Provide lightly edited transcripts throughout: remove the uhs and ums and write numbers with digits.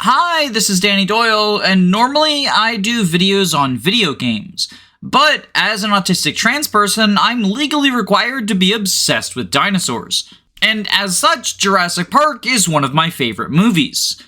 Hi, this is Danny Doyle, and normally I do videos on video games. But as an autistic trans person, I'm legally required to be obsessed with dinosaurs. And as such, Jurassic Park is one of my favorite movies.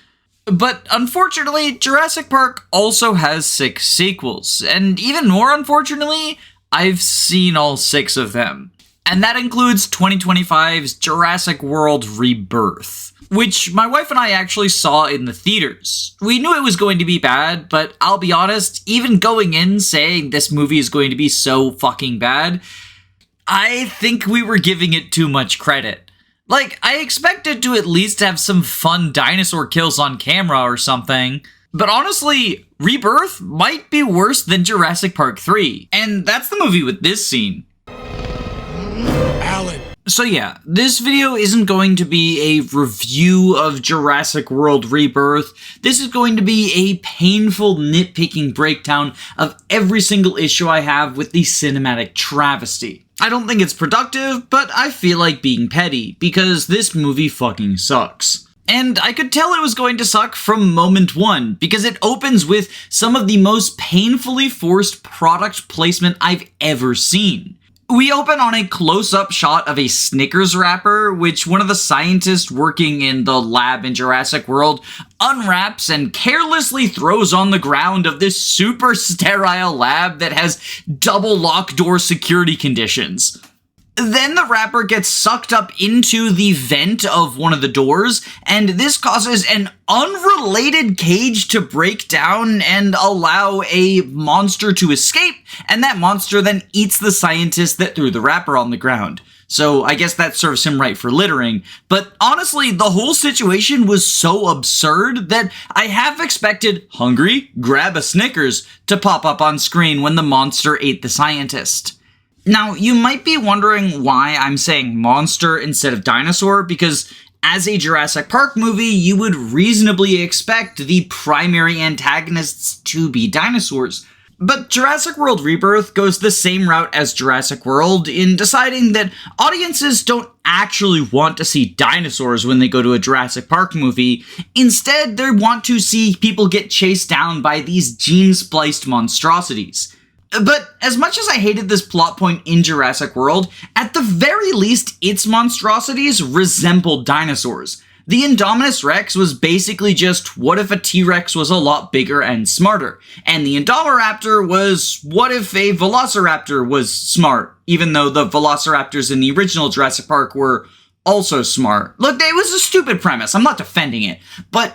But unfortunately, Jurassic Park also has 6 sequels, and even more unfortunately, I've seen all 6 of them. And that includes 2025's Jurassic World Rebirth, which my wife and I actually saw in the theaters. We knew it was going to be bad, but I'll be honest, even going in saying this movie is going to be so fucking bad, I think we were giving it too much credit. Like, I expected to at least have some fun dinosaur kills on camera or something. But honestly, Rebirth might be worse than Jurassic Park 3. And that's the movie with this scene. Alan. So yeah, this video isn't going to be a review of Jurassic World Rebirth. This is going to be a painful nitpicking breakdown of every single issue I have with the cinematic travesty. I don't think it's productive, but I feel like being petty, because this movie fucking sucks. And I could tell it was going to suck from moment one, because it opens with some of the most painfully forced product placement I've ever seen. We open on a close-up shot of a Snickers wrapper, which one of the scientists working in the lab in Jurassic World unwraps and carelessly throws on the ground of this super sterile lab that has double lock door security conditions. Then the wrapper gets sucked up into the vent of one of the doors, and this causes an unrelated cage to break down and allow a monster to escape, and that monster then eats the scientist that threw the wrapper on the ground. So I guess that serves him right for littering, but honestly, the whole situation was so absurd that I half expected "hungry? Grab a Snickers" to pop up on screen when the monster ate the scientist. Now, you might be wondering why I'm saying monster instead of dinosaur, because as a Jurassic Park movie, you would reasonably expect the primary antagonists to be dinosaurs. But Jurassic World Rebirth goes the same route as Jurassic World in deciding that audiences don't actually want to see dinosaurs when they go to a Jurassic Park movie. Instead, they want to see people get chased down by these gene-spliced monstrosities. But as much as I hated this plot point in Jurassic World, at the very least, its monstrosities resembled dinosaurs. The Indominus Rex was basically just, what if a T-Rex was a lot bigger and smarter? And the Indominaptor was, what if a Velociraptor was smart? Even though the Velociraptors in the original Jurassic Park were also smart. Look, it was a stupid premise, I'm not defending it, but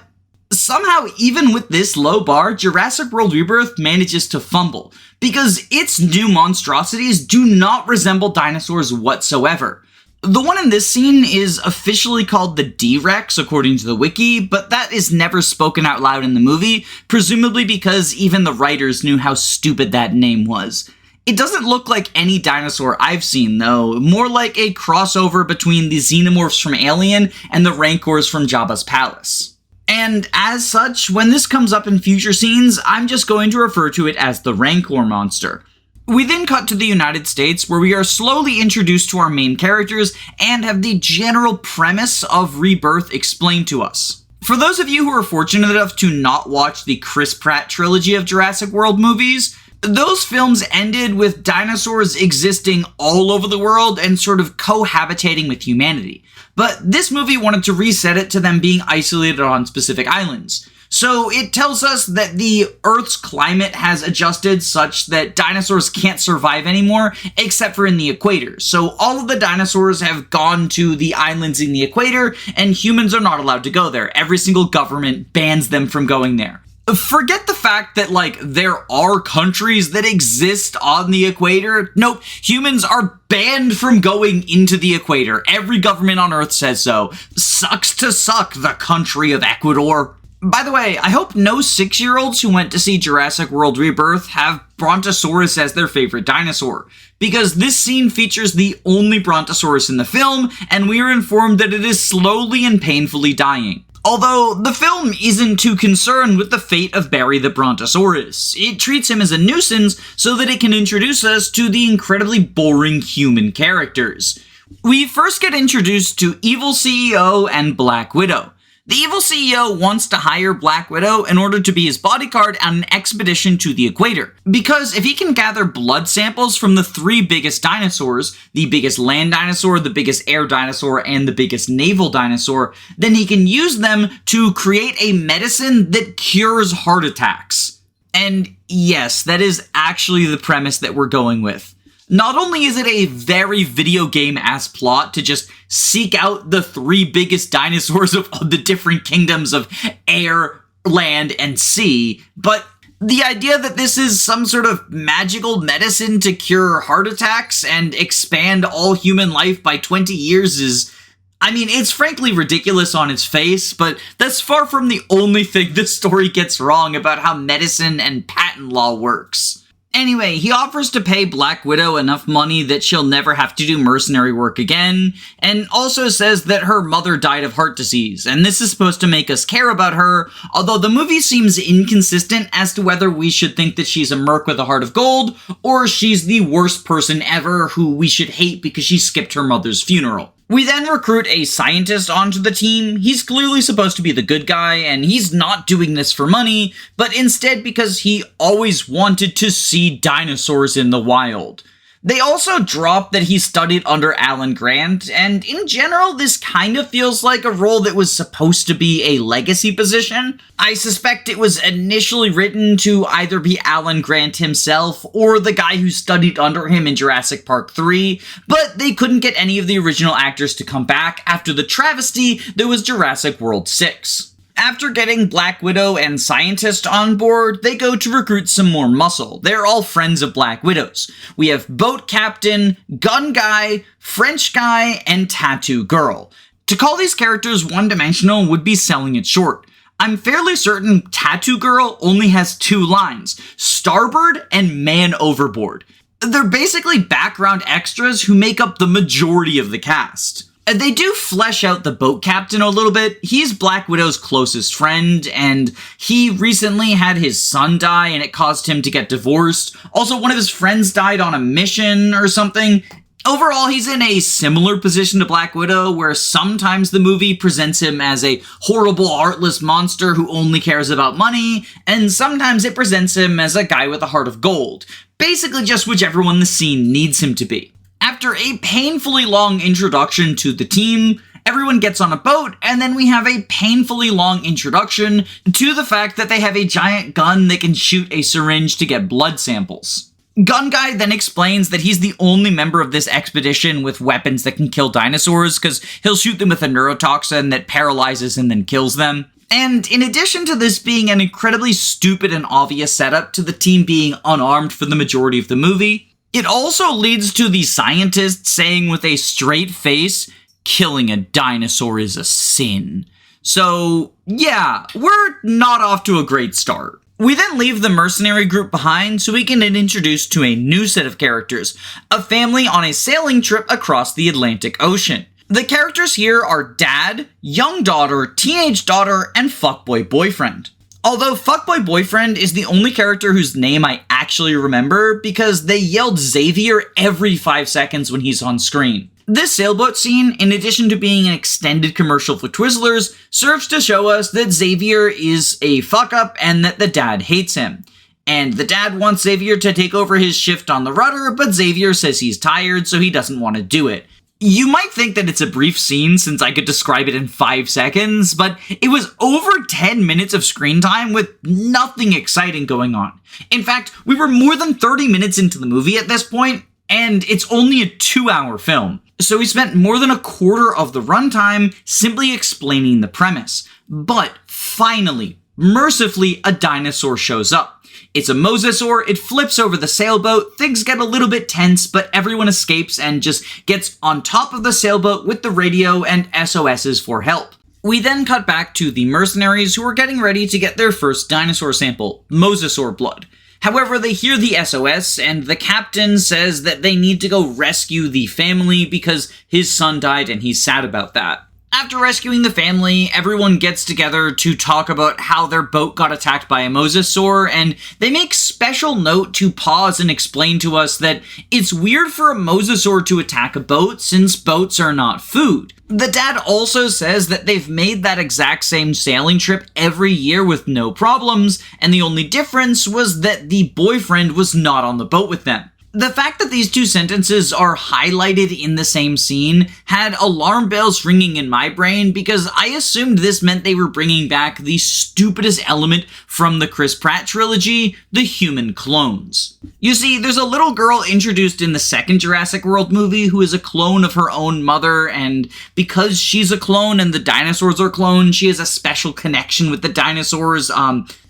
somehow, even with this low bar, Jurassic World Rebirth manages to fumble, because its new monstrosities do not resemble dinosaurs whatsoever. The one in this scene is officially called the D-Rex, according to the wiki, but that is never spoken out loud in the movie, presumably because even the writers knew how stupid that name was. It doesn't look like any dinosaur I've seen, though, more like a crossover between the xenomorphs from Alien and the Rancors from Jabba's palace. And as such, when this comes up in future scenes, I'm just going to refer to it as the Rancor monster. We then cut to the United States, where we are slowly introduced to our main characters and have the general premise of Rebirth explained to us. For those of you who are fortunate enough to not watch the Chris Pratt trilogy of Jurassic World movies, those films ended with dinosaurs existing all over the world and sort of cohabitating with humanity. But this movie wanted to reset it to them being isolated on specific islands. So it tells us that the Earth's climate has adjusted such that dinosaurs can't survive anymore, except for in the equator. So all of the dinosaurs have gone to the islands in the equator, and humans are not allowed to go there. Every single government bans them from going there. Forget the fact that, there are countries that exist on the equator. Nope, humans are banned from going into the equator. Every government on Earth says so. Sucks to suck, the country of Ecuador. By the way, I hope no 6-year-olds who went to see Jurassic World Rebirth have Brontosaurus as their favorite dinosaur, because this scene features the only Brontosaurus in the film, and we are informed that it is slowly and painfully dying. Although, the film isn't too concerned with the fate of Barry the Brontosaurus. It treats him as a nuisance so that it can introduce us to the incredibly boring human characters. We first get introduced to Evil CEO and Black Widow. The evil CEO wants to hire Black Widow in order to be his bodyguard on an expedition to the equator. Because if he can gather blood samples from the 3 biggest dinosaurs, the biggest land dinosaur, the biggest air dinosaur, and the biggest naval dinosaur, then he can use them to create a medicine that cures heart attacks. And yes, that is actually the premise that we're going with. Not only is it a very video game-ass plot to just seek out the 3 biggest dinosaurs of the different kingdoms of air, land, and sea, but the idea that this is some sort of magical medicine to cure heart attacks and expand all human life by 20 years is, I mean, it's frankly ridiculous on its face, but that's far from the only thing this story gets wrong about how medicine and patent law works. Anyway, he offers to pay Black Widow enough money that she'll never have to do mercenary work again, and also says that her mother died of heart disease, and this is supposed to make us care about her, although the movie seems inconsistent as to whether we should think that she's a merc with a heart of gold, or she's the worst person ever who we should hate because she skipped her mother's funeral. We then recruit a scientist onto the team. He's clearly supposed to be the good guy, and he's not doing this for money, but instead because he always wanted to see dinosaurs in the wild. They also drop that he studied under Alan Grant, and in general, this kind of feels like a role that was supposed to be a legacy position. I suspect it was initially written to either be Alan Grant himself or the guy who studied under him in Jurassic Park 3, but they couldn't get any of the original actors to come back after the travesty that was Jurassic World 6. After getting Black Widow and Scientist on board, they go to recruit some more muscle. They're all friends of Black Widow's. We have Boat Captain, Gun Guy, French Guy, and Tattoo Girl. To call these characters one-dimensional would be selling it short. I'm fairly certain Tattoo Girl only has 2 lines, Starboard and Man Overboard. They're basically background extras who make up the majority of the cast. They do flesh out the boat captain a little bit. He's Black Widow's closest friend, and he recently had his son die, and it caused him to get divorced. Also, one of his friends died on a mission or something. Overall, he's in a similar position to Black Widow, where sometimes the movie presents him as a horrible, heartless monster who only cares about money, and sometimes it presents him as a guy with a heart of gold. Basically just whichever one the scene needs him to be. After a painfully long introduction to the team, everyone gets on a boat, and then we have a painfully long introduction to the fact that they have a giant gun that can shoot a syringe to get blood samples. Gun Guy then explains that he's the only member of this expedition with weapons that can kill dinosaurs, because he'll shoot them with a neurotoxin that paralyzes and then kills them. And in addition to this being an incredibly stupid and obvious setup to the team being unarmed for the majority of the movie, it also leads to the scientist saying with a straight face, killing a dinosaur is a sin. So, yeah, we're not off to a great start. We then leave the mercenary group behind so we can get introduced to a new set of characters, a family on a sailing trip across the Atlantic Ocean. The characters here are dad, young daughter, teenage daughter, and fuckboy boyfriend. Although Fuckboy Boyfriend is the only character whose name I actually remember because they yelled Xavier every 5 seconds when he's on screen. This sailboat scene, in addition to being an extended commercial for Twizzlers, serves to show us that Xavier is a fuck-up and that the dad hates him. And the dad wants Xavier to take over his shift on the rudder, but Xavier says he's tired, so he doesn't want to do it. You might think that it's a brief scene since I could describe it in 5 seconds, but it was over 10 minutes of screen time with nothing exciting going on. In fact, we were more than 30 minutes into the movie at this point, and it's only a 2-hour film. So we spent more than a quarter of the runtime simply explaining the premise. But finally, mercifully, a dinosaur shows up. It's a mosasaur, it flips over the sailboat, things get a little bit tense, but everyone escapes and just gets on top of the sailboat with the radio and SOSs for help. We then cut back to the mercenaries who are getting ready to get their first dinosaur sample, mosasaur blood. However, they hear the SOS, and the captain says that they need to go rescue the family because his son died and he's sad about that. After rescuing the family, everyone gets together to talk about how their boat got attacked by a mosasaur, and they make special note to pause and explain to us that it's weird for a mosasaur to attack a boat since boats are not food. The dad also says that they've made that exact same sailing trip every year with no problems, and the only difference was that the boyfriend was not on the boat with them. The fact that these two sentences are highlighted in the same scene had alarm bells ringing in my brain because I assumed this meant they were bringing back the stupidest element from the Chris Pratt trilogy, the human clones. You see, there's a little girl introduced in the second Jurassic World movie who is a clone of her own mother, and because she's a clone and the dinosaurs are clones, she has a special connection with the dinosaurs.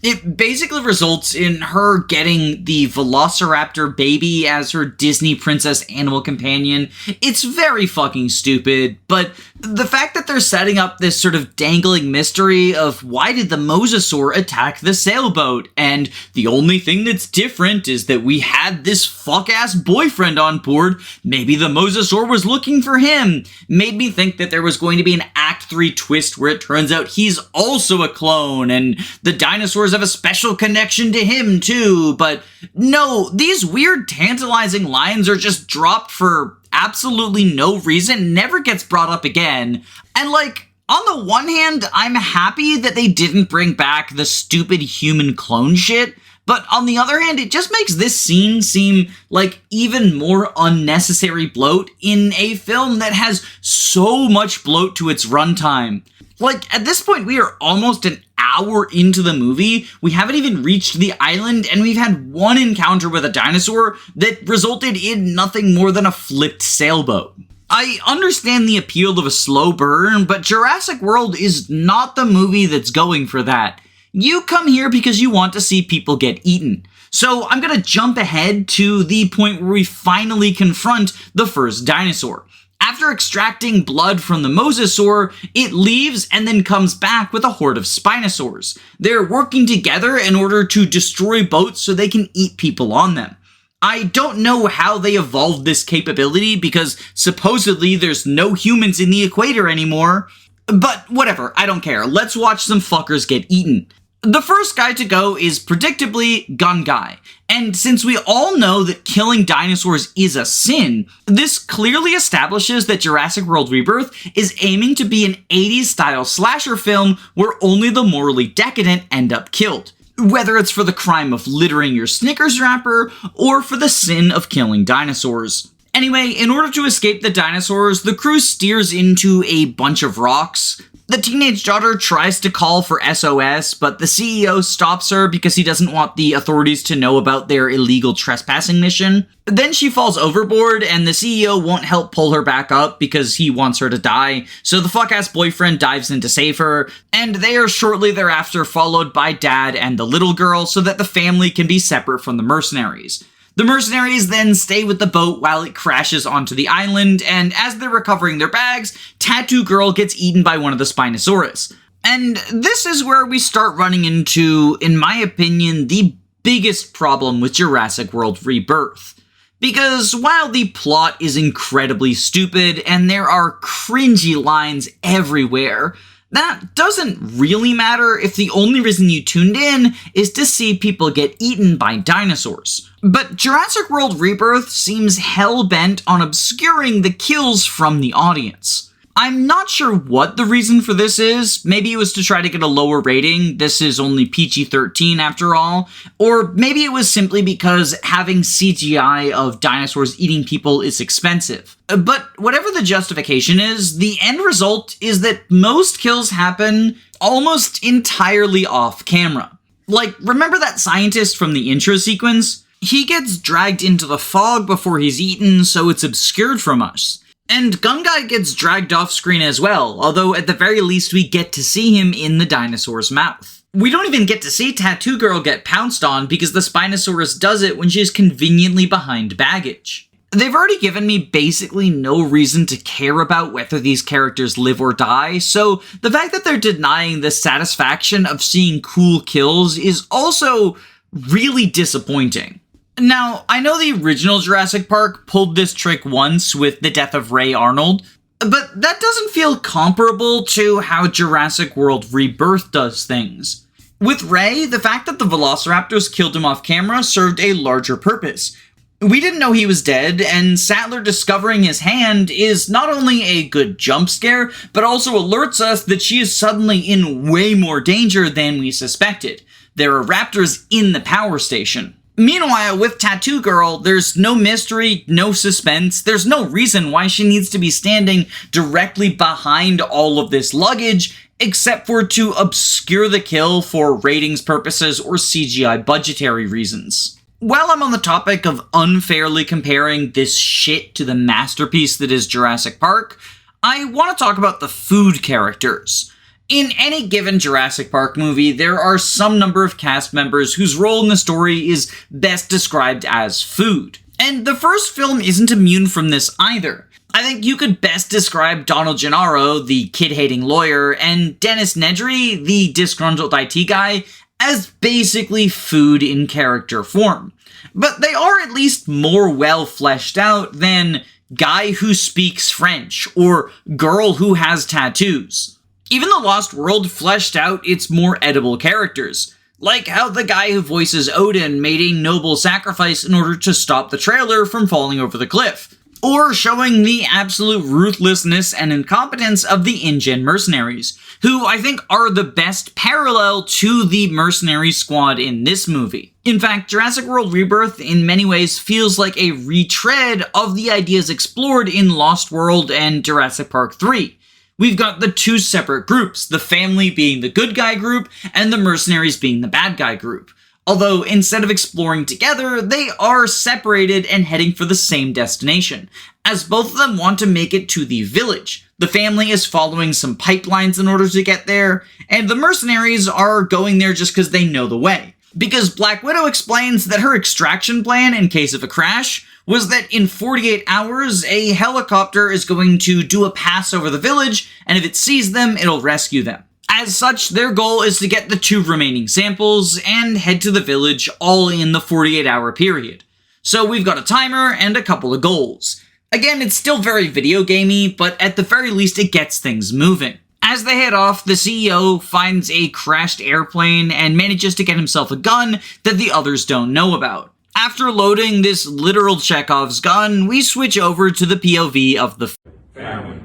It basically results in her getting the Velociraptor baby as her Disney princess animal companion. It's very fucking stupid, but the fact that they're setting up this sort of dangling mystery of why did the mosasaur attack the sailboat, and the only thing that's different is that we had this fuck-ass boyfriend on board, maybe the mosasaur was looking for him, made me think that there was going to be an Act 3 twist where it turns out he's also a clone, and the dinosaurs have a special connection to him too, but no, these weird tantalizing lines are just dropped for absolutely no reason, never gets brought up again, and like, on the one hand, I'm happy that they didn't bring back the stupid human clone shit, but on the other hand, it just makes this scene seem like even more unnecessary bloat in a film that has so much bloat to its runtime. Like, at this point, we are almost an hour into the movie, we haven't even reached the island, and we've had one encounter with a dinosaur that resulted in nothing more than a flipped sailboat. I understand the appeal of a slow burn, but Jurassic World is not the movie that's going for that. You come here because you want to see people get eaten. So I'm gonna jump ahead to the point where we finally confront the first dinosaur. After extracting blood from the mosasaur, it leaves and then comes back with a horde of spinosaurs. They're working together in order to destroy boats so they can eat people on them. I don't know how they evolved this capability because supposedly there's no humans in the equator anymore, but whatever, I don't care. Let's watch some fuckers get eaten. The first guy to go is predictably Gun Guy, and since we all know that killing dinosaurs is a sin, this clearly establishes that Jurassic World Rebirth is aiming to be an 80s style slasher film where only the morally decadent end up killed, whether it's for the crime of littering your Snickers wrapper or for the sin of killing dinosaurs. Anyway, in order to escape the dinosaurs, the crew steers into a bunch of rocks. The teenage daughter tries to call for SOS, but the CEO stops her because he doesn't want the authorities to know about their illegal trespassing mission. Then she falls overboard, and the CEO won't help pull her back up because he wants her to die, so the fuck-ass boyfriend dives in to save her, and they are shortly thereafter followed by Dad and the little girl so that the family can be separate from the mercenaries. The mercenaries then stay with the boat while it crashes onto the island, and as they're recovering their bags, Tattoo Girl gets eaten by one of the Spinosaurus. And this is where we start running into, in my opinion, the biggest problem with Jurassic World Rebirth. Because while the plot is incredibly stupid and there are cringy lines everywhere, that doesn't really matter if the only reason you tuned in is to see people get eaten by dinosaurs. But Jurassic World Rebirth seems hell-bent on obscuring the kills from the audience. I'm not sure what the reason for this is. Maybe it was to try to get a lower rating. This is only PG-13 after all. Or maybe it was simply because having CGI of dinosaurs eating people is expensive. But whatever the justification is, the end result is that most kills happen almost entirely off camera. Like, remember that scientist from the intro sequence? He gets dragged into the fog before he's eaten, so it's obscured from us. And Gun Guy gets dragged off screen as well, although at the very least we get to see him in the dinosaur's mouth. We don't even get to see Tattoo Girl get pounced on because the Spinosaurus does it when she's conveniently behind baggage. They've already given me basically no reason to care about whether these characters live or die, so the fact that they're denying the satisfaction of seeing cool kills is also really disappointing. Now, I know the original Jurassic Park pulled this trick once with the death of Ray Arnold, But that doesn't feel comparable to how Jurassic World Rebirth does things. With Ray, the fact that the Velociraptors killed him off camera served a larger purpose. We didn't know he was dead, and Sattler discovering his hand is not only a good jump scare, but also alerts us that she is suddenly in way more danger than we suspected. There are raptors in the power station. Meanwhile, with Tattoo Girl, there's no mystery, no suspense, there's no reason why she needs to be standing directly behind all of this luggage, except for to obscure the kill for ratings purposes or CGI budgetary reasons. While I'm on the topic of unfairly comparing this shit to the masterpiece that is Jurassic Park, I want to talk about the food characters. In any given Jurassic Park movie, there are some number of cast members whose role in the story is best described as food. And the first film isn't immune from this either. I think you could best describe Donald Gennaro, the kid-hating lawyer, and Dennis Nedry, the disgruntled IT guy, as basically food in character form. But they are at least more well fleshed out than guy who speaks French or girl who has tattoos. Even The Lost World fleshed out its more edible characters, like how the guy who voices Odin made a noble sacrifice in order to stop the trailer from falling over the cliff, or showing the absolute ruthlessness and incompetence of the InGen mercenaries, who I think are the best parallel to the mercenary squad in this movie. In fact, Jurassic World Rebirth in many ways feels like a retread of the ideas explored in Lost World and Jurassic Park 3. We've got the two separate groups, the family being the good guy group, and the mercenaries being the bad guy group. Although, instead of exploring together, they are separated and heading for the same destination, as both of them want to make it to the village. The family is following some pipelines in order to get there, and the mercenaries are going there just because they know the way. Because Black Widow explains that her extraction plan in case of a crash was that in 48 hours, a helicopter is going to do a pass over the village, and if it sees them, it'll rescue them. As such, their goal is to get the 2 remaining samples and head to the village all in the 48-hour period. So we've got a timer and a couple of goals. Again, it's still very video gamey, but at the very least it gets things moving. As they head off, the CEO finds a crashed airplane and manages to get himself a gun that the others don't know about. After loading this literal Chekhov's gun, we switch over to the POV of the family.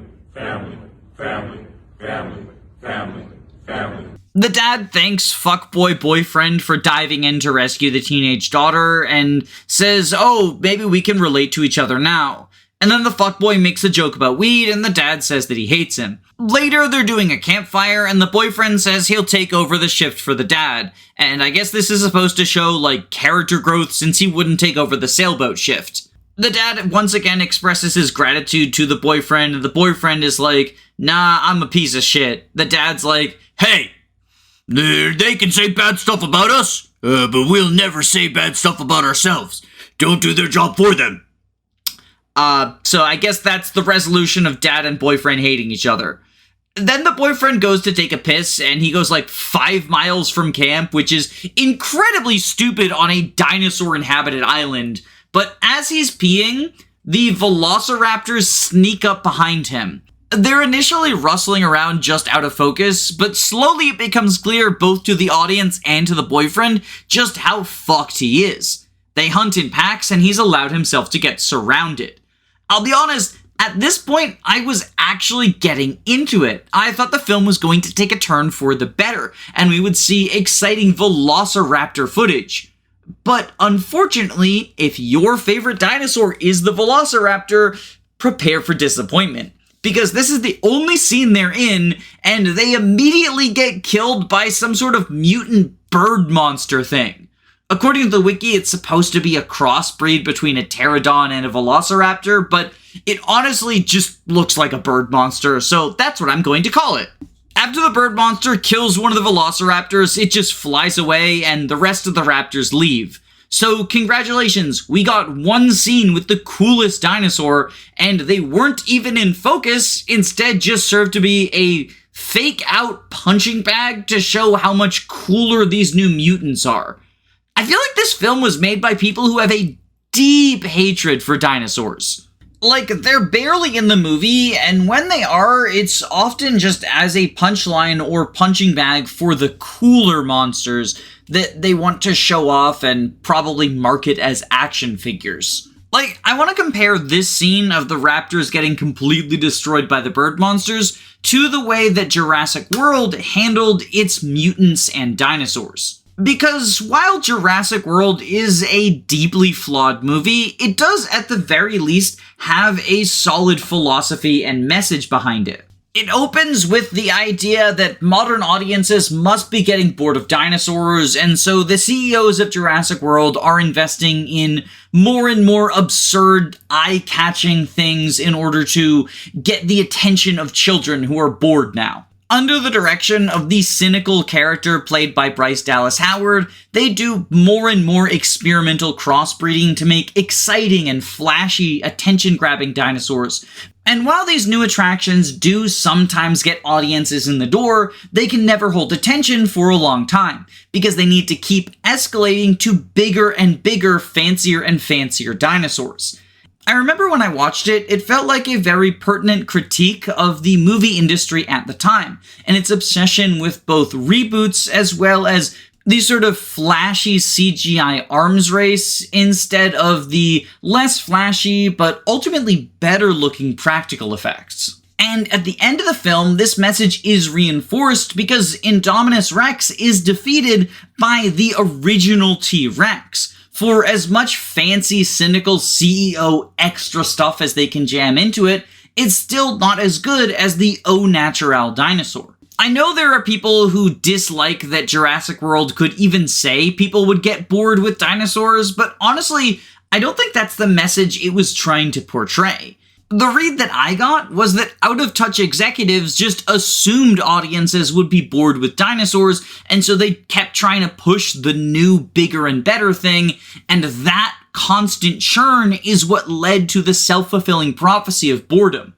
The dad thanks fuckboy boyfriend for diving in to rescue the teenage daughter and says, oh, maybe we can relate to each other now. And then the fuckboy makes a joke about weed and the dad says that he hates him. Later, they're doing a campfire and the boyfriend says he'll take over the shift for the dad. And I guess this is supposed to show, like, character growth since he wouldn't take over the sailboat shift. The dad once again expresses his gratitude to the boyfriend and the boyfriend is like, nah, I'm a piece of shit. The dad's like, hey, they can say bad stuff about us, but we'll never say bad stuff about ourselves. Don't do their job for them. So I guess that's the resolution of dad and boyfriend hating each other. Then the boyfriend goes to take a piss, and he goes like 5 miles from camp, which is incredibly stupid on a dinosaur-inhabited island. But as he's peeing, the velociraptors sneak up behind him. They're initially rustling around just out of focus, but slowly it becomes clear both to the audience and to the boyfriend just how fucked he is. They hunt in packs, and he's allowed himself to get surrounded. I'll be honest, at this point, I was actually getting into it. I thought the film was going to take a turn for the better, and we would see exciting velociraptor footage. But unfortunately, if your favorite dinosaur is the velociraptor, prepare for disappointment. Because this is the only scene they're in, and they immediately get killed by some sort of mutant bird monster thing. According to the wiki, it's supposed to be a crossbreed between a pterodon and a velociraptor, but it honestly just looks like a bird monster, so that's what I'm going to call it. After the bird monster kills one of the velociraptors, it just flies away and the rest of the raptors leave. So congratulations, we got one scene with the coolest dinosaur, and they weren't even in focus, instead just served to be a fake out punching bag to show how much cooler these new mutants are. I feel like this film was made by people who have a deep hatred for dinosaurs. Like, they're barely in the movie, and when they are, it's often just as a punchline or punching bag for the cooler monsters that they want to show off and probably market as action figures. Like, I want to compare this scene of the raptors getting completely destroyed by the bird monsters to the way that Jurassic World handled its mutants and dinosaurs. Because while Jurassic World is a deeply flawed movie, it does at the very least have a solid philosophy and message behind it. It opens with the idea that modern audiences must be getting bored of dinosaurs, and so the CEOs of Jurassic World are investing in more and more absurd, eye-catching things in order to get the attention of children who are bored now. Under the direction of the cynical character played by Bryce Dallas Howard, they do more and more experimental crossbreeding to make exciting and flashy, attention-grabbing dinosaurs. And while these new attractions do sometimes get audiences in the door, they can never hold attention for a long time, because they need to keep escalating to bigger and bigger, fancier and fancier dinosaurs. I remember when I watched it, it felt like a very pertinent critique of the movie industry at the time, and its obsession with both reboots as well as the sort of flashy CGI arms race instead of the less flashy but ultimately better looking practical effects. And at the end of the film, this message is reinforced because Indominus Rex is defeated by the original T-Rex. For as much fancy, cynical CEO extra stuff as they can jam into it, it's still not as good as the au naturel dinosaur. I know there are people who dislike that Jurassic World could even say people would get bored with dinosaurs, but honestly, I don't think that's the message it was trying to portray. The read that I got was that out-of-touch executives just assumed audiences would be bored with dinosaurs, and so they kept trying to push the new, bigger and better thing, and that constant churn is what led to the self-fulfilling prophecy of boredom.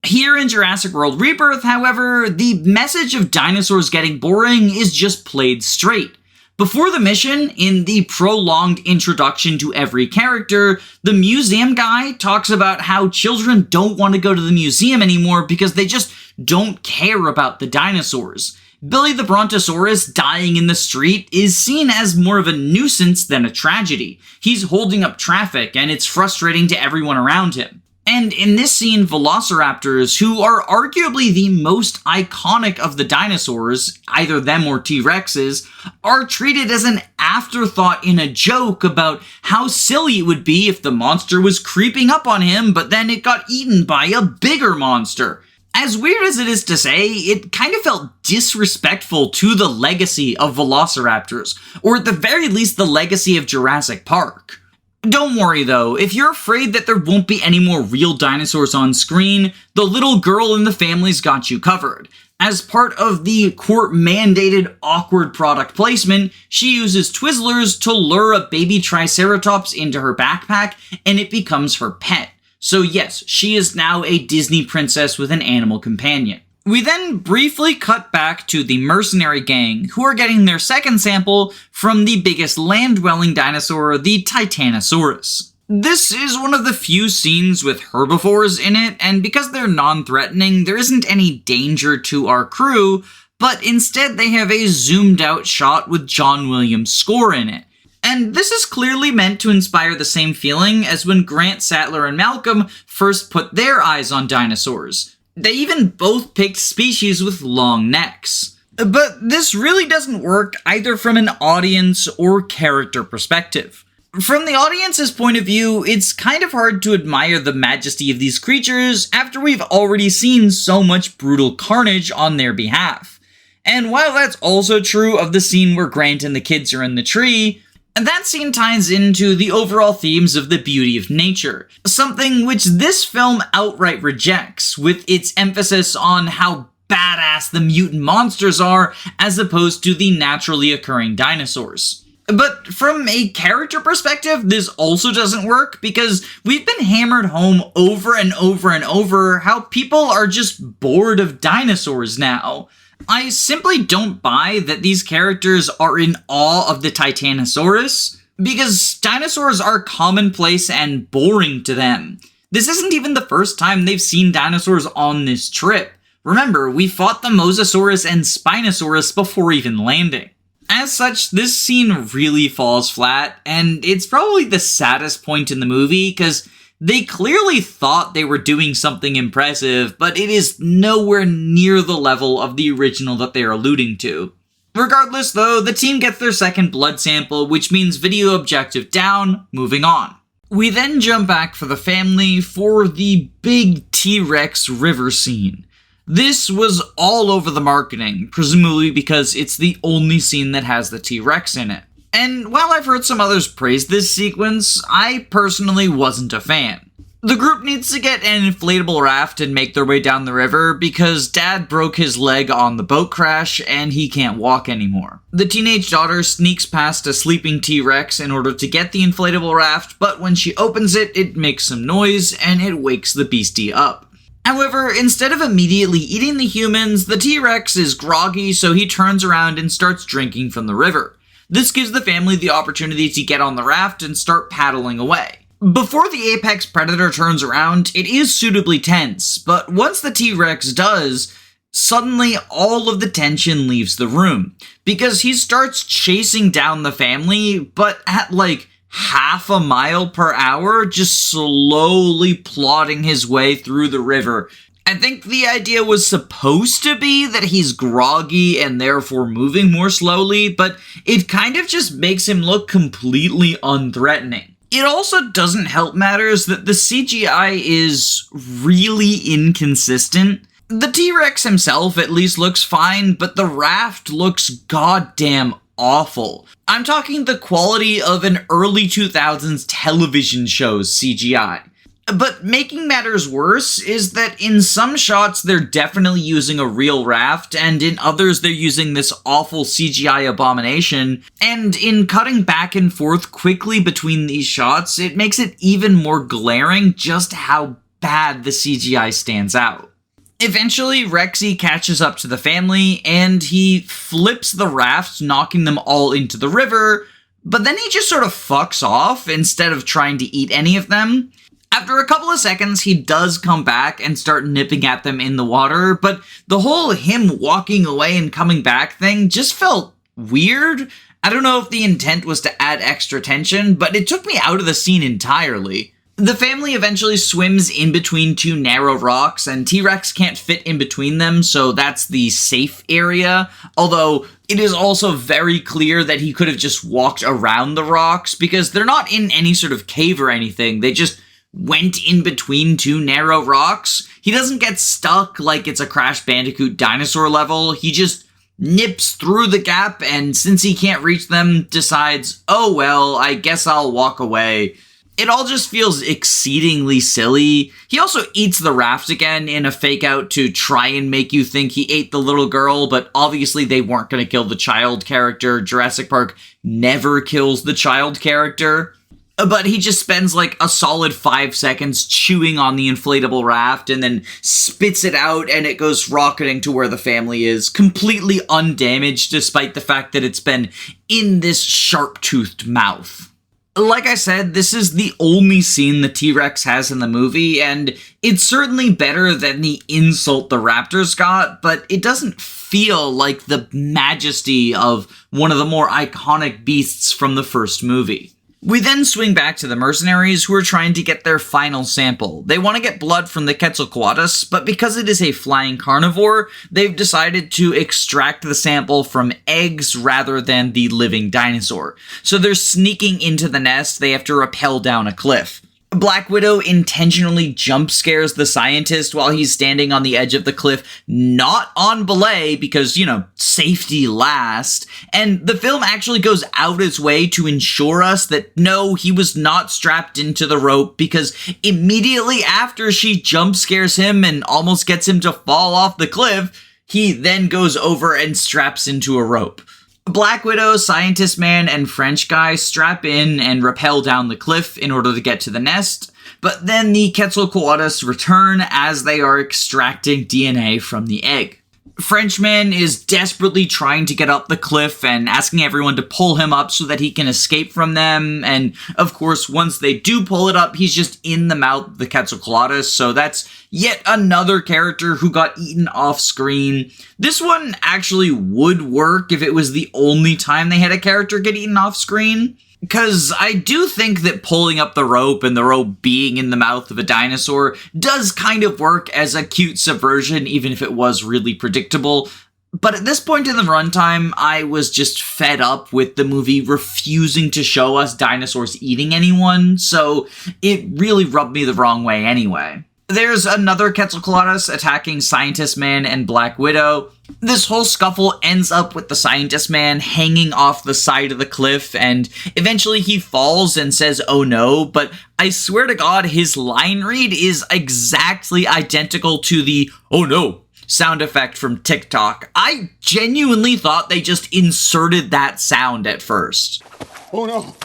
Here in Jurassic World Rebirth, however, the message of dinosaurs getting boring is just played straight. Before the mission, in the prolonged introduction to every character, the museum guy talks about how children don't want to go to the museum anymore because they just don't care about the dinosaurs. Billy the Brontosaurus dying in the street is seen as more of a nuisance than a tragedy. He's holding up traffic, and it's frustrating to everyone around him. And in this scene, velociraptors, who are arguably the most iconic of the dinosaurs, either them or T-Rexes, are treated as an afterthought in a joke about how silly it would be if the monster was creeping up on him, but then it got eaten by a bigger monster. As weird as it is to say, it kind of felt disrespectful to the legacy of velociraptors, or at the very least the legacy of Jurassic Park. Don't worry though, if you're afraid that there won't be any more real dinosaurs on screen, the little girl in the family's got you covered. As part of the court-mandated awkward product placement, she uses Twizzlers to lure a baby Triceratops into her backpack, and it becomes her pet. So yes, she is now a Disney princess with an animal companion. We then briefly cut back to the mercenary gang, who are getting their second sample from the biggest land-dwelling dinosaur, the Titanosaurus. This is one of the few scenes with herbivores in it, and because they're non-threatening, there isn't any danger to our crew, but instead they have a zoomed-out shot with John Williams' score in it. And this is clearly meant to inspire the same feeling as when Grant Sattler and Malcolm first put their eyes on dinosaurs. They even both picked species with long necks. But this really doesn't work either from an audience or character perspective. From the audience's point of view, it's kind of hard to admire the majesty of these creatures after we've already seen so much brutal carnage on their behalf. And while that's also true of the scene where Grant and the kids are in the tree, that scene ties into the overall themes of the beauty of nature, something which this film outright rejects, with its emphasis on how badass the mutant monsters are as opposed to the naturally occurring dinosaurs. But from a character perspective, this also doesn't work because we've been hammered home over and over and over how people are just bored of dinosaurs now. I simply don't buy that these characters are in awe of the Titanosaurus, because dinosaurs are commonplace and boring to them. This isn't even the first time they've seen dinosaurs on this trip. Remember, we fought the Mosasaurus and Spinosaurus before even landing. As such, this scene really falls flat, and it's probably the saddest point in the movie, because they clearly thought they were doing something impressive, but it is nowhere near the level of the original that they are alluding to. Regardless, though, the team gets their second blood sample, which means video objective down, moving on. We then jump back for the family for the big T-Rex river scene. This was all over the marketing, presumably because it's the only scene that has the T-Rex in it. And while I've heard some others praise this sequence, I personally wasn't a fan. The group needs to get an inflatable raft and make their way down the river because Dad broke his leg on the boat crash and he can't walk anymore. The teenage daughter sneaks past a sleeping T-Rex in order to get the inflatable raft, but when she opens it, it makes some noise and it wakes the beastie up. However, instead of immediately eating the humans, the T-Rex is groggy, so he turns around and starts drinking from the river. This gives the family the opportunity to get on the raft and start paddling away. Before the apex predator turns around, it is suitably tense, but once the T-Rex does, suddenly all of the tension leaves the room, because he starts chasing down the family, but at like half a mile per hour, just slowly plodding his way through the river. I think the idea was supposed to be that he's groggy and therefore moving more slowly, but it kind of just makes him look completely unthreatening. It also doesn't help matters that the CGI is really inconsistent. The T-Rex himself at least looks fine, but the raft looks goddamn awful. I'm talking the quality of an early 2000s television show's CGI. But making matters worse is that in some shots they're definitely using a real raft, and in others they're using this awful CGI abomination, and in cutting back and forth quickly between these shots, it makes it even more glaring just how bad the CGI stands out. Eventually, Rexy catches up to the family, and he flips the raft, knocking them all into the river, but then he just sort of fucks off instead of trying to eat any of them. After a couple of seconds, he does come back and start nipping at them in the water, but the whole him walking away and coming back thing just felt weird. I don't know if the intent was to add extra tension, but it took me out of the scene entirely. The family eventually swims in between two narrow rocks, and T-Rex can't fit in between them, so that's the safe area, although it is also very clear that he could have just walked around the rocks, because they're not in any sort of cave or anything, they just went in between two narrow rocks. He doesn't get stuck like it's a Crash Bandicoot dinosaur level, he just nips through the gap, and since he can't reach them, decides, oh well, I guess I'll walk away. It all just feels exceedingly silly. He also eats the raft again in a fake out to try and make you think he ate the little girl, but obviously they weren't going to kill the child character. Jurassic Park never kills the child character. But he just spends like a solid 5 seconds chewing on the inflatable raft and then spits it out and it goes rocketing to where the family is, completely undamaged despite the fact that it's been in this sharp-toothed mouth. Like I said, this is the only scene the T-Rex has in the movie, and it's certainly better than the insult the Raptors got, but it doesn't feel like the majesty of one of the more iconic beasts from the first movie. We then swing back to the mercenaries who are trying to get their final sample. They want to get blood from the Quetzalcoatlus, but because it is a flying carnivore, they've decided to extract the sample from eggs rather than the living dinosaur. So they're sneaking into the nest, they have to rappel down a cliff. Black Widow intentionally jump scares the scientist while he's standing on the edge of the cliff, not on belay because, safety last. And the film actually goes out its way to ensure us that no, he was not strapped into the rope, because immediately after she jump scares him and almost gets him to fall off the cliff, he then goes over and straps into a rope. Black Widow, Scientist Man, and French guy strap in and rappel down the cliff in order to get to the nest, but then the Quetzalcoatlus return as they are extracting DNA from the egg. Frenchman is desperately trying to get up the cliff and asking everyone to pull him up so that he can escape from them, and of course once they do pull it up, he's just in the mouth of the Quetzalcoatlus, so that's yet another character who got eaten off screen. This one actually would work if it was the only time they had a character get eaten off screen. Because I do think that pulling up the rope and the rope being in the mouth of a dinosaur does kind of work as a cute subversion, even if it was really predictable. But at this point in the runtime, I was just fed up with the movie refusing to show us dinosaurs eating anyone, so it really rubbed me the wrong way anyway. There's another Quetzalcoatlus attacking Scientist Man and Black Widow. This whole scuffle ends up with the Scientist Man hanging off the side of the cliff, and eventually he falls and says, "Oh no," but I swear to God, his line read is exactly identical to the "oh no" sound effect from TikTok. I genuinely thought they just inserted that sound at first. Oh no.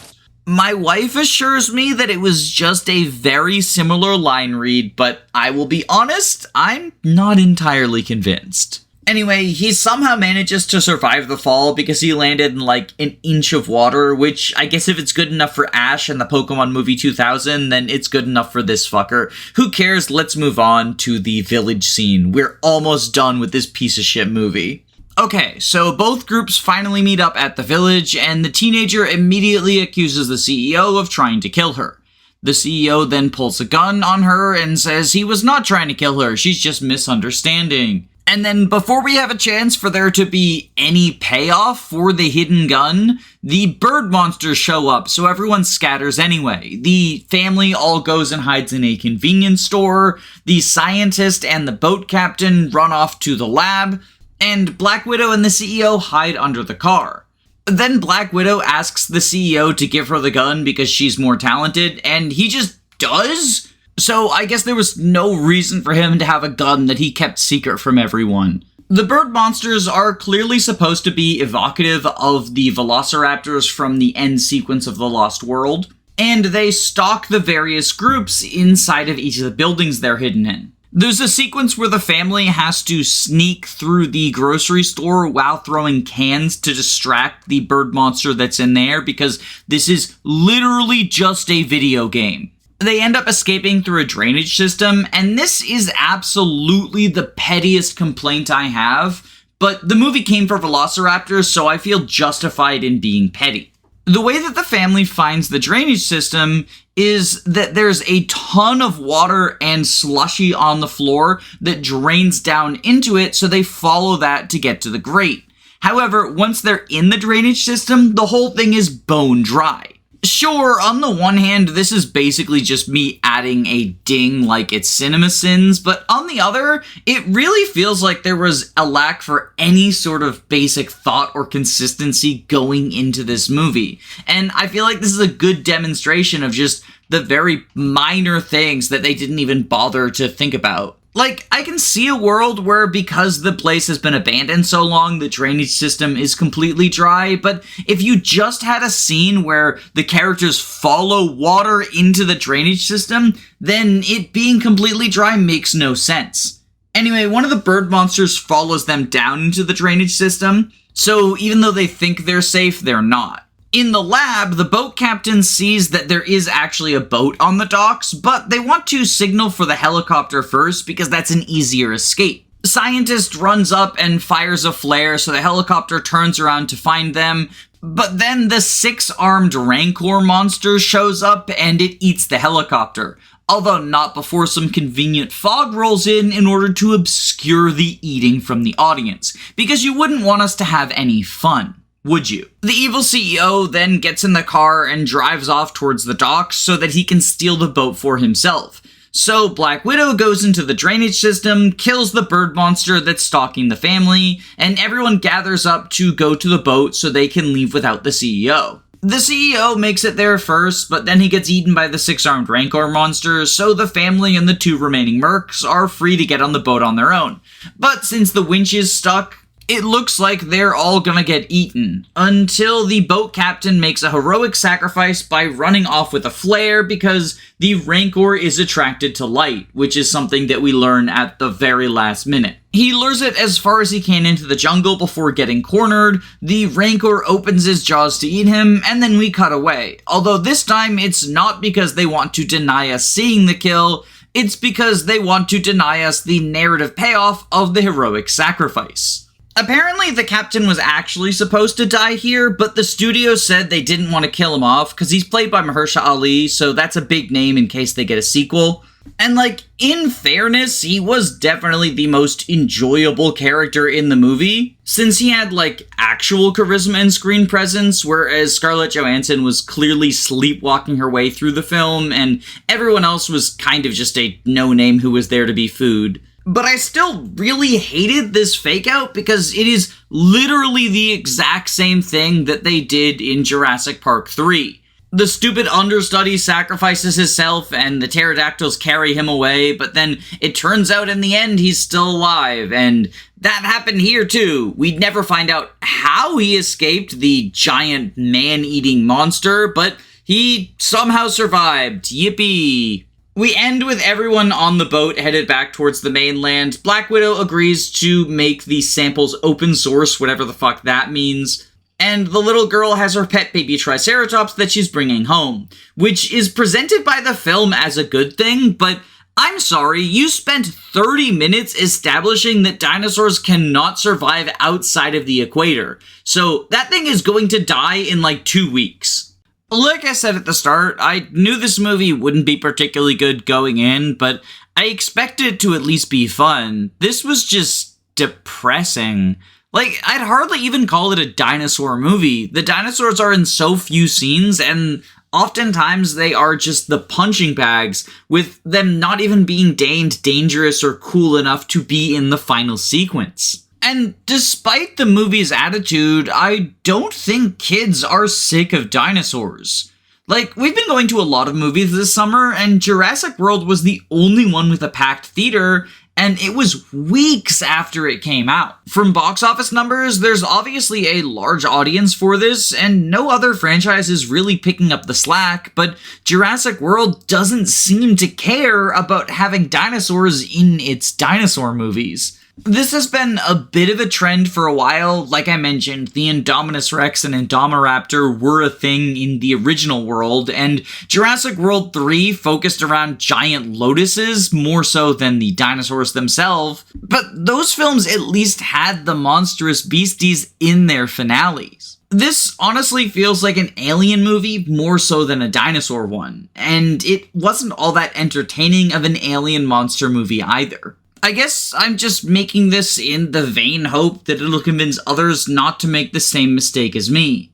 My wife assures me that it was just a very similar line read, but I will be honest, I'm not entirely convinced. Anyway, he somehow manages to survive the fall because he landed in like an inch of water, which I guess if it's good enough for Ash and the Pokemon movie 2000, then it's good enough for this fucker. Who cares? Let's move on to the village scene. We're almost done with this piece of shit movie. Okay, so both groups finally meet up at the village, and the teenager immediately accuses the CEO of trying to kill her. The CEO then pulls a gun on her and says he was not trying to kill her, she's just misunderstanding. And then before we have a chance for there to be any payoff for the hidden gun, the bird monsters show up, so everyone scatters anyway. The family all goes and hides in a convenience store, the scientist and the boat captain run off to the lab, and Black Widow and the CEO hide under the car. Then Black Widow asks the CEO to give her the gun because she's more talented, and he just does? So I guess there was no reason for him to have a gun that he kept secret from everyone. The bird monsters are clearly supposed to be evocative of the velociraptors from the end sequence of The Lost World, and they stalk the various groups inside of each of the buildings they're hidden in. There's a sequence where the family has to sneak through the grocery store while throwing cans to distract the bird monster that's in there, because this is literally just a video game. They end up escaping through a drainage system, and this is absolutely the pettiest complaint I have, but the movie came for velociraptors, so I feel justified in being petty. The way that the family finds the drainage system is that there's a ton of water and slushy on the floor that drains down into it, so they follow that to get to the grate. However, once they're in the drainage system, the whole thing is bone dry. Sure, on the one hand, this is basically just me adding a ding like it's CinemaSins, but on the other, it really feels like there was a lack for any sort of basic thought or consistency going into this movie. And I feel like this is a good demonstration of just the very minor things that they didn't even bother to think about. Like, I can see a world where because the place has been abandoned so long, the drainage system is completely dry, but if you just had a scene where the characters follow water into the drainage system, then it being completely dry makes no sense. Anyway, one of the bird monsters follows them down into the drainage system, so even though they think they're safe, they're not. In the lab, the boat captain sees that there is actually a boat on the docks, but they want to signal for the helicopter first because that's an easier escape. The scientist runs up and fires a flare, so the helicopter turns around to find them, but then the 6-armed Rancor monster shows up and it eats the helicopter, although not before some convenient fog rolls in order to obscure the eating from the audience, because you wouldn't want us to have any fun, would you? The evil CEO then gets in the car and drives off towards the docks so that he can steal the boat for himself. So Black Widow goes into the drainage system, kills the bird monster that's stalking the family, and everyone gathers up to go to the boat so they can leave without the CEO. The CEO makes it there first, but then he gets eaten by the 6-armed Rancor monster, so the family and the 2 remaining Mercs are free to get on the boat on their own. But since the winch is stuck, It looks like they're all gonna get eaten, until the boat captain makes a heroic sacrifice by running off with a flare because the Rancor is attracted to light, which is something that we learn at the very last minute. He lures it as far as he can into the jungle before getting cornered, the Rancor opens his jaws to eat him, and then we cut away. Although this time it's not because they want to deny us seeing the kill, it's because they want to deny us the narrative payoff of the heroic sacrifice. Apparently, the captain was actually supposed to die here, but the studio said they didn't want to kill him off because he's played by Mahershala Ali, so that's a big name in case they get a sequel. And in fairness, he was definitely the most enjoyable character in the movie, since he had, actual charisma and screen presence, whereas Scarlett Johansson was clearly sleepwalking her way through the film, and everyone else was kind of just a no-name who was there to be food. But I still really hated this fake out because it is literally the exact same thing that they did in Jurassic Park 3. The stupid understudy sacrifices himself and the pterodactyls carry him away, but then it turns out in the end he's still alive, and that happened here too. We'd never find out how he escaped the giant man-eating monster, but he somehow survived. Yippee! We end with everyone on the boat headed back towards the mainland. Black Widow agrees to make the samples open source, whatever the fuck that means. And the little girl has her pet baby Triceratops that she's bringing home, which is presented by the film as a good thing, but I'm sorry, you spent 30 minutes establishing that dinosaurs cannot survive outside of the equator. So that thing is going to die in 2 weeks. Like I said at the start, I knew this movie wouldn't be particularly good going in, but I expected it to at least be fun. This was just depressing. I'd hardly even call it a dinosaur movie. The dinosaurs are in so few scenes, and oftentimes they are just the punching bags, with them not even being deemed dangerous or cool enough to be in the final sequence. And despite the movie's attitude, I don't think kids are sick of dinosaurs. We've been going to a lot of movies this summer, and Jurassic World was the only one with a packed theater, and it was weeks after it came out. From box office numbers, there's obviously a large audience for this, and no other franchise is really picking up the slack, but Jurassic World doesn't seem to care about having dinosaurs in its dinosaur movies. This has been a bit of a trend for a while. Like I mentioned, the Indominus Rex and Indomiraptor were a thing in the original world, and Jurassic World 3 focused around giant lotuses more so than the dinosaurs themselves, but those films at least had the monstrous beasties in their finales. This honestly feels like an alien movie more so than a dinosaur one, and it wasn't all that entertaining of an alien monster movie either. I guess I'm just making this in the vain hope that it'll convince others not to make the same mistake as me.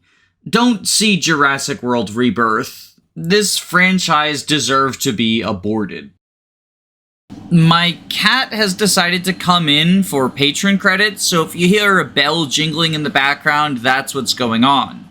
Don't see Jurassic World Rebirth. This franchise deserved to be aborted. My cat has decided to come in for patron credits, so if you hear a bell jingling in the background, that's what's going on.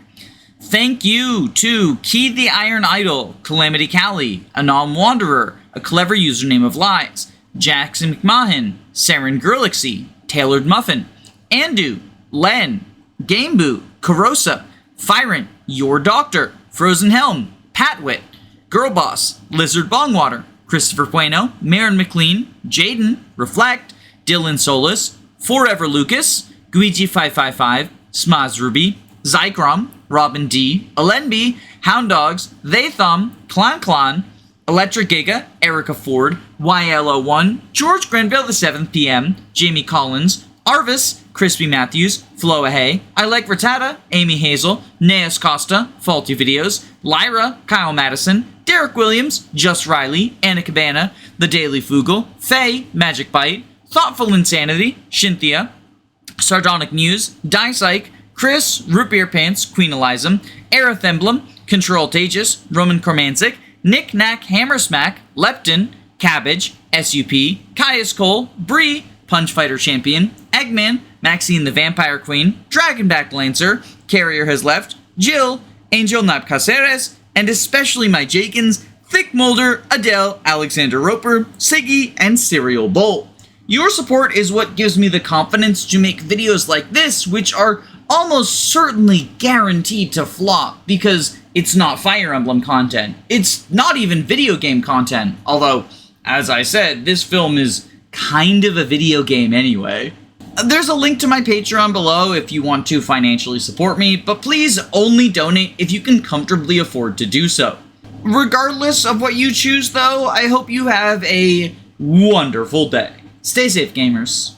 Thank you to Key the Iron Idol, Calamity Callie, Anom Wanderer, a clever username of lies, Jackson McMahon, Saren Gurlixy, Tailored Muffin, Andu, Len, Gameboo, Carosa, Firant, Your Doctor, Frozen Helm, Patwit, Girlboss, Lizard Bongwater, Christopher Bueno, Marin McLean, Jaden, Reflect, Dylan Solis, Forever Lucas, Guiji555, Smaz Ruby, Zycrom, Robin D, Alenby, Hound Dogs, They Thumb, Clan, Electric Giga, Erica Ford, YLO1, George Grenville the 7th PM, Jamie Collins, Arvis, Crispy Matthews, Floa Hay, I Like Rattata, Amy Hazel, Neas Costa, Faulty Videos, Lyra, Kyle Madison, Derek Williams, Just Riley, Anna Cabana, The Daily Fugle, Faye, Magic Bite, Thoughtful Insanity, Shinthia, Sardonic Muse, Psych, Chris, Root Beer Pants, Queen Eliza, Aerith Emblem, Control Tages, Roman Kormanzik, Nick Knack Hammersmack, Lepton, Cabbage, SUP, Caius Cole, Bree, Punch Fighter Champion, Eggman, Maxine the Vampire Queen, Dragonback Lancer, Carrier Has Left, Jill, Angel Napcaceres, and especially my Jakins, Thick Molder, Adele, Alexander Roper, Siggy, and Serial Bowl. Your support is what gives me the confidence to make videos like this, which are almost certainly guaranteed to flop because it's not Fire Emblem content. It's not even video game content, although, as I said, this film is kind of a video game anyway. There's a link to my Patreon below if you want to financially support me, but please only donate if you can comfortably afford to do so. Regardless of what you choose though, I hope you have a wonderful day. Stay safe, gamers.